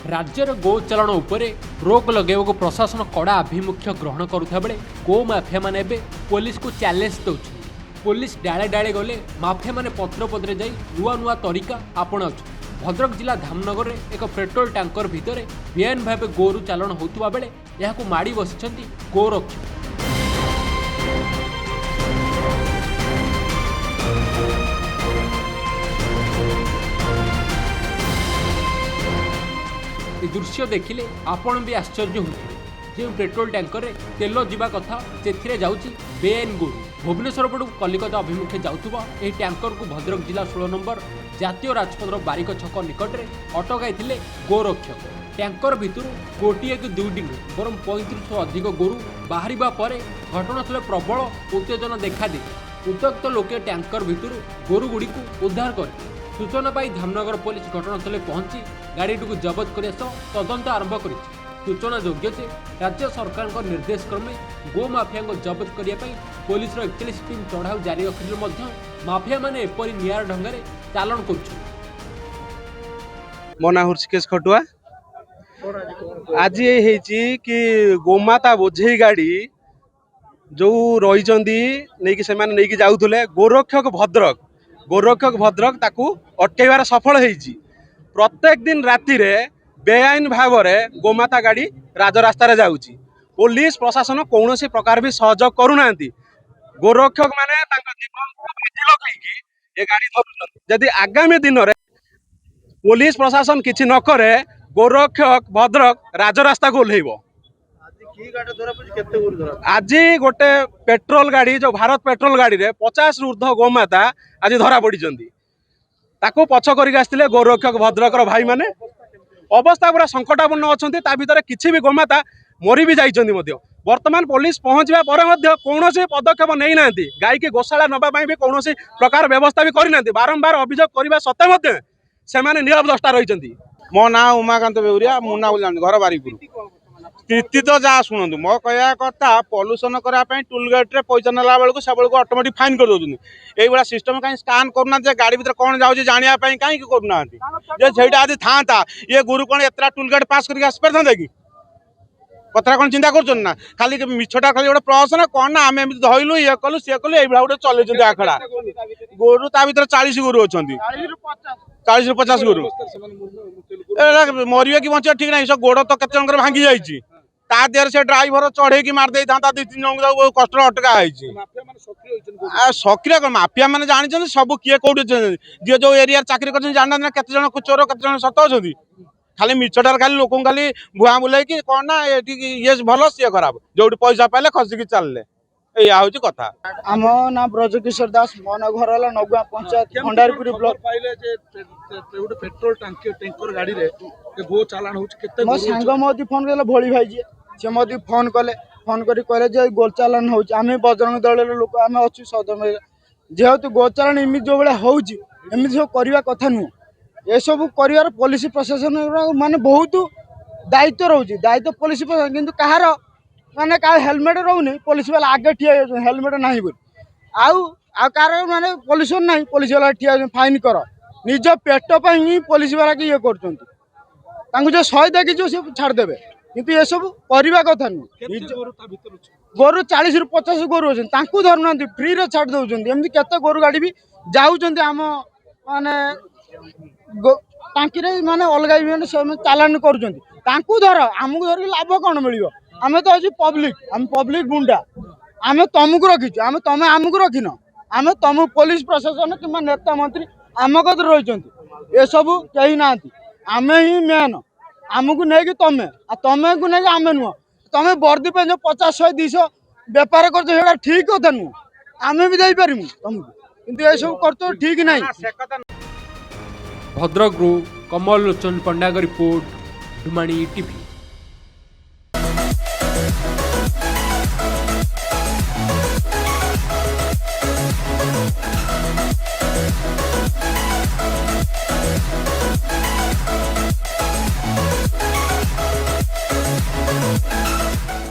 राज्यर गो चलन उपरे रोक लगेवाक प्रशासन कड़ा आभिमुख्य ग्रहण करुवा बेले गो माफिया मैंने पुलिस को चैलेंज दौरान पुलिस डाले डाले गले माफिया मैंने पत्र पदरे जाई नुआ नुआ तरीका आपणाऊ। भद्रक जिला धामनगर में एक पेट्रोल टैंकर भितर बेआईन भाव गोरु चालाण होता बेले यह माड़ी बसी गोरक्षक। दृश्य देखिले आपण भी आश्चर्य होते जो पेट्रोल टैंकर रे तेल जीवा कथा से जाऊँगी बेआईन गोरु। भुवनेश्वर पटू कलिकता अभिमुखे जाऊथुबा एही टैंकर को भद्रक जिला 16 नंबर जातीय राजपथर बारिक छक निकट में अटकाई गोरक्षक। टैंकर भितर गोटे कि दुईटी बर 35 अधिक गोरु बाहर पर घटनास्थल प्रबल उत्तेजना देखा उत्त्यक्त लोके टैंकर भितर गोरु गुड़ी उद्धार कर सूचना पाई धामनगर पुलिस घटनास्थल पहुंची गाड़ी को जबत करने सह तदंत आरंभ कर। सूचना योग्य जे राज्य सरकार निर्देश क्रमे गो माफिया जबत करने पुलिस 41 टीम चढ़ाऊ जारी रखिले माफिया माने एपरी नियार ढंग चालाण कर। मो ना हृषिकेश खटुआ। आज ये कि गोमाता बोझे गाड़ी जो रही से जाऊले गोरक्षक भद्रक ताकू अटकेबार सफल होईची। प्रत्येक दिन राति रे बेआईन भाव में गोमाता गाड़ी राजरास्तार जाऊँगी। पुलिस प्रशासन कौन सी प्रकार भी सहयोग करूना। गोरक्षक माने जीवन को ये गाड़ी धरुछन। यदि आगामी दिन में पुलिस प्रशासन किसी न करे गोरक्षक भद्रक राजरास्ता को ओह्लैब। आज गोटे पेट्रोल गाड़ी जो भारत पेट्रोल गाड़ी रे 50 ऊर्ध्व गोमाता आज धरा पड़ी ताको पछ करके गोरक्षक भद्रकर भाई माने अवस्था पूरा संकटापन्न अच्छा। भर किसी भी गोमाता मरी भी जाइए। वर्तमान पुलिस पहुंचवा पर कौन पदक्षेप नहीं ना गाई की गोशाला नवाई भी कौन प्रकार व्यवस्था भी करना। बारंबार अभियोग करने सत्वे से निरवद्रष्टा रही। मो ना उमाकांत बेउरिया मुना घर बारिपुर स्थिति तो जहाँ शुणु मो कह कथा पल्यूसन करने टोल गेट रे पैसा ना बेलू से बेलू ऑटोमेटिक फाइन कर दौरान। ये सिस्टम कहीं स्कान करना गाड़ी भर कौन जाऊँगी जानापी कहीं करना से आज था ये गुरु कौन एत टोल गेट पास करके आसपार था कि कथा कौन चिंता कर खाली मिछटा खाली गोटे प्रहसन कौन ना आम धरलु ये कलु सी कलु ये गोटे चल आखड़ा गोरु ता भर 40 गोरु अच्छा 40 ରୁ 50 गोरु मरवे कि बचा ठीक ना गोड़ तो केत जन भांगी जाइए देहर से ड्राइवर चढ़े की मार था 2-3 जन कष्ट अटका सक्रिय कौन माफिया मैंने जानते सब किए कौटे जी जो एरिया चाकरी कर जाना केत जन चोर केत जन सत अच्छा खाली मिछटार खाली लोक खाली भुआ बुलाई कौन ना ये भल सी खराब जो पैसा पाइले खसिकी चलले या हूँ कथा। आम ना ब्रजकिशोर दास मो ना घर है नगुआ पंचायत भंडारीपुर ब्लॉक पेट्रोल टैंकर गाड़ी रे गो चालान होते मो सांग मोदी फोन कले भोली भाई जी से मोदी फोन कले फोन करी कहले जे गो चालान होची आमे बजरंग दल लोक आमे अछि सदम जेहेतु गो चालान इमित जो बेले होची एमित सब करबा कथा नु ए सब करिवार पुलिस प्रशासन माने बहुत दायित्व रहउची दायित्व पुलिस प्रशासन किंतु कहार माने का हेलमेट रहउनी पुलिस वाला आगे ठिया हेलमेट नाही बोल आउ कार माने पुलिस नाही पुलिस वाला ठिया फाइन कर निज पेट पर ही पुलिस वाला के ये करचंती तांको जो 100 देखि जो से छाड़ देबे किंतु ये सब करबा कथा नु गोरु 40 ରୁ 50 गोरु अछन तांको धरना फ्री रे छाड़ दउचंती एमती केते गोरु गाड़ी भी जाउचंती आम माने टांकी रे माने अलगा माने चालान करूचंती तांको धर हमकु धर लाभ कोन मिलियो आमे तो अछि पब्लिक गुंडा आमे तुमको रखीछु आमे तमे हमकु रखिनो आमे तुम पुलिस प्रशासन कि नेता मंत्री आम कद रही ए सब कही ना आमे ही मेन आमको नहीं तमे तमे को नहीं आमे नुह तमे वर्दी पे जो 50-100-200 बेपार कर ठीक कथा नुह आमे भी दे पारिमु तुमको किंतु ए सब कर ठीक नहीं। भद्रक कमल लोचन पंडा रिपोर्ट डुमाणी टीवी।